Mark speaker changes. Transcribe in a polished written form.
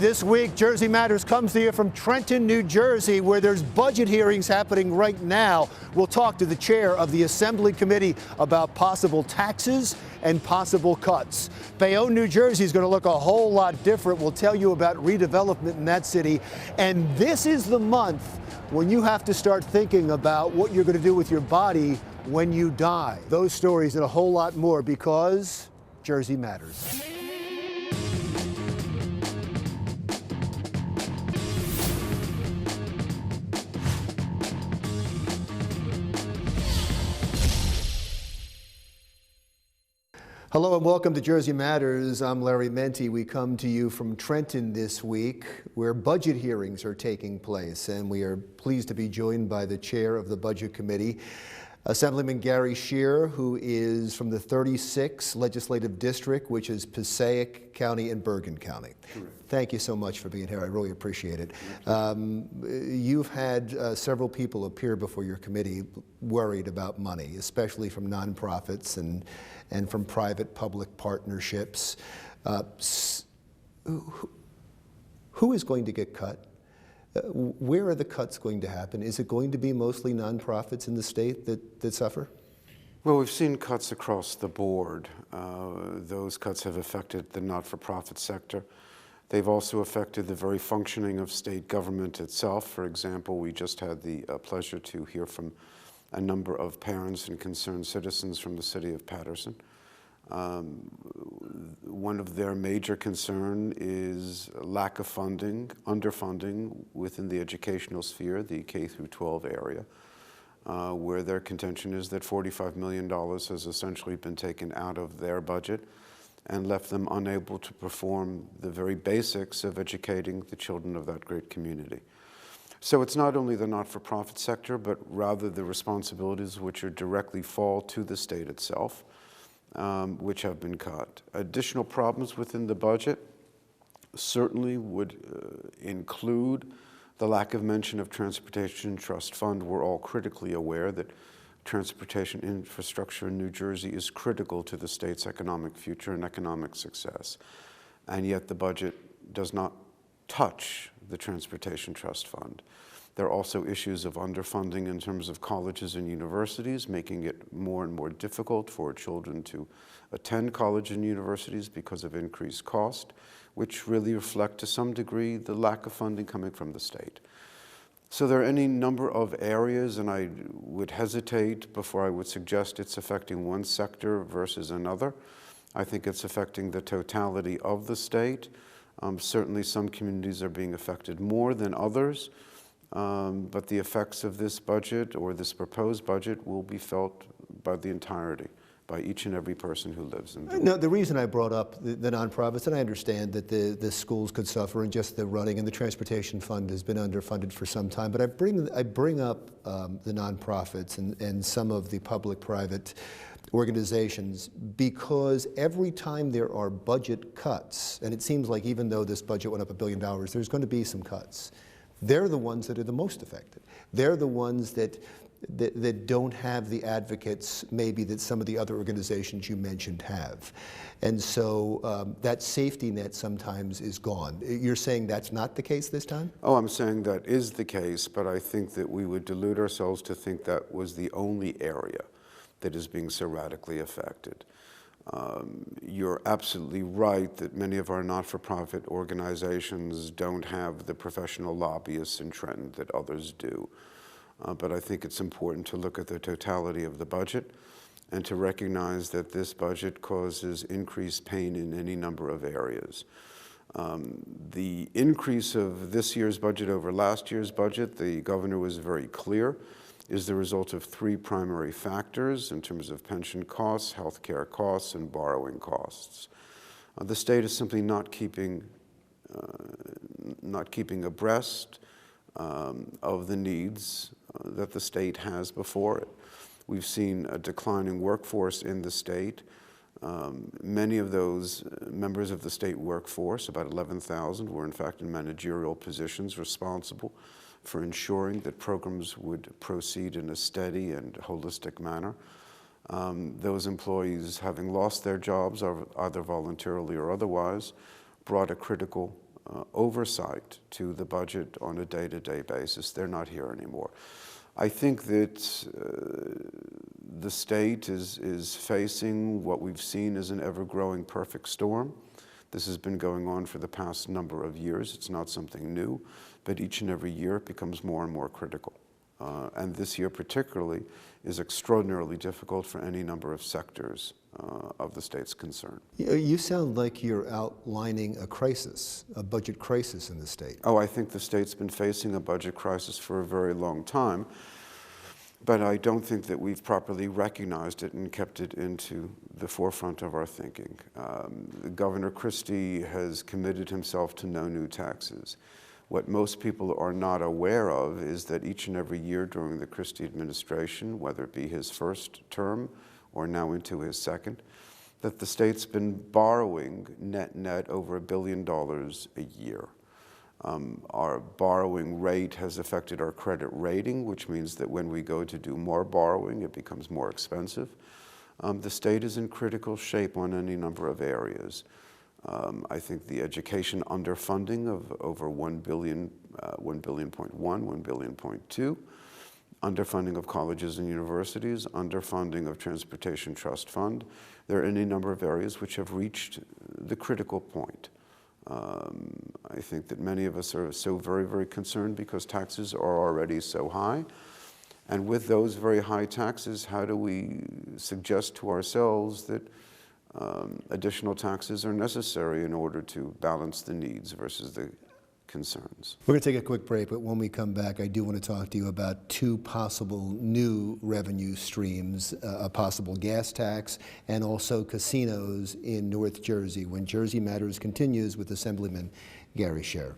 Speaker 1: This week, Jersey Matters comes to you from Trenton, New Jersey, where there's budget hearings happening right now. We'll talk to the chair of the Assembly Committee about possible taxes and possible cuts. Bayonne, New Jersey is going to look a whole lot different. We'll tell you about redevelopment in that city. And this is the month when you have to start thinking about what you're going to do with your body when you die. Those stories and a whole lot more because Jersey Matters. Hello and welcome to Jersey Matters. I'm Larry Menti. We come to you from Trenton this week, where budget hearings are taking place, and we are pleased to be joined by the chair of the Budget Committee, Assemblyman Gary Schaer, who is from the 36th Legislative District, which is Passaic County and Bergen County. Correct. Thank you so much for being here. I really appreciate it. You've had several people appear before your committee worried about money, especially from nonprofits and from private-public partnerships. Who is going to get cut? Where are the cuts going to happen? Is it going to be mostly nonprofits in the state that suffer?
Speaker 2: Well, we've seen cuts across the board. Those cuts have affected the not-for-profit sector. They've also affected the very functioning of state government itself. For example, we just had the pleasure to hear from a number of parents and concerned citizens from the city of Paterson. One of their major concern is lack of funding, underfunding within the educational sphere, the K through 12 area, where their contention is that $45 million has essentially been taken out of their budget and left them unable to perform the very basics of educating the children of that great community. So it's not only the not-for-profit sector, but rather the responsibilities which are directly fall to the state itself, which have been cut. Additional problems within the budget certainly would include the lack of mention of Transportation Trust Fund. We're all critically aware that transportation infrastructure in New Jersey is critical to the state's economic future and economic success. And yet the budget does not touch the Transportation Trust Fund. There are also issues of underfunding in terms of colleges and universities, making it more and more difficult for children to attend college and universities because of increased cost, which really reflect to some degree the lack of funding coming from the state. So there are any number of areas, and I would hesitate before I would suggest it's affecting one sector versus another. I think it's affecting the totality of the state. Certainly some communities are being affected more than others, but the effects of this budget or this proposed budget will be felt by the entirety, by each and every person who lives in the
Speaker 1: No, the reason I brought up the nonprofits, and I understand that the schools could suffer and just the running, and the transportation fund has been underfunded for some time, but I bring up the nonprofits and some of the public-private organizations because every time there are budget cuts, and it seems like even though this budget went up $1 billion, there's going to be some cuts. They're the ones that are the most affected. They're the ones that don't have the advocates maybe that some of the other organizations you mentioned have. And so that safety net sometimes is gone. You're saying that's not the case this time?
Speaker 2: Oh, I'm saying that is the case, but I think that we would delude ourselves to think that was the only area that is being so radically affected. You're absolutely right that many of our not-for-profit organizations don't have the professional lobbyists in Trenton that others do. But I think it's important to look at the totality of the budget and to recognize that this budget causes increased pain in any number of areas. The increase of this year's budget over last year's budget, the governor was very clear, is the result of three primary factors in terms of pension costs, healthcare costs, and borrowing costs. The state is simply not keeping abreast of the needs that the state has before it. We've seen a declining workforce in the state. Many of those members of the state workforce, about 11,000, were in fact in managerial positions responsible for ensuring that programs would proceed in a steady and holistic manner. Those employees, having lost their jobs, either voluntarily or otherwise, brought a critical oversight to the budget on a day-to-day basis. They're not here anymore. I think that the state is facing what we've seen as an ever-growing perfect storm. This has been going on for the past number of years. It's not something new, but each and every year it becomes more and more critical. And this year particularly is extraordinarily difficult for any number of sectors of the state's concern.
Speaker 1: You sound like you're outlining a crisis, a budget crisis in the state.
Speaker 2: Oh, I think the state's been facing a budget crisis for a very long time, but I don't think that we've properly recognized it and kept it into the forefront of our thinking. Governor Christie has committed himself to no new taxes. What most people are not aware of is that each and every year during the Christie administration, whether it be his first term or now into his second, that the state's been borrowing net over $1 billion a year. Our borrowing rate has affected our credit rating, which means that when we go to do more borrowing, it becomes more expensive. The state is in critical shape on any number of areas. I think the education underfunding of over $1 billion, $1.1 billion, $1.2 billion, underfunding of colleges and universities, underfunding of Transportation Trust Fund. There are any number of areas which have reached the critical point. I think that many of us are so very, very concerned because taxes are already so high. And with those very high taxes, how do we suggest to ourselves that additional taxes are necessary in order to balance the needs versus the concerns?
Speaker 1: We're going to take a quick break, but when we come back, I do want to talk to you about two possible new revenue streams, a possible gas tax and also casinos in North Jersey, when Jersey Matters continues with Assemblyman Gary Schaer.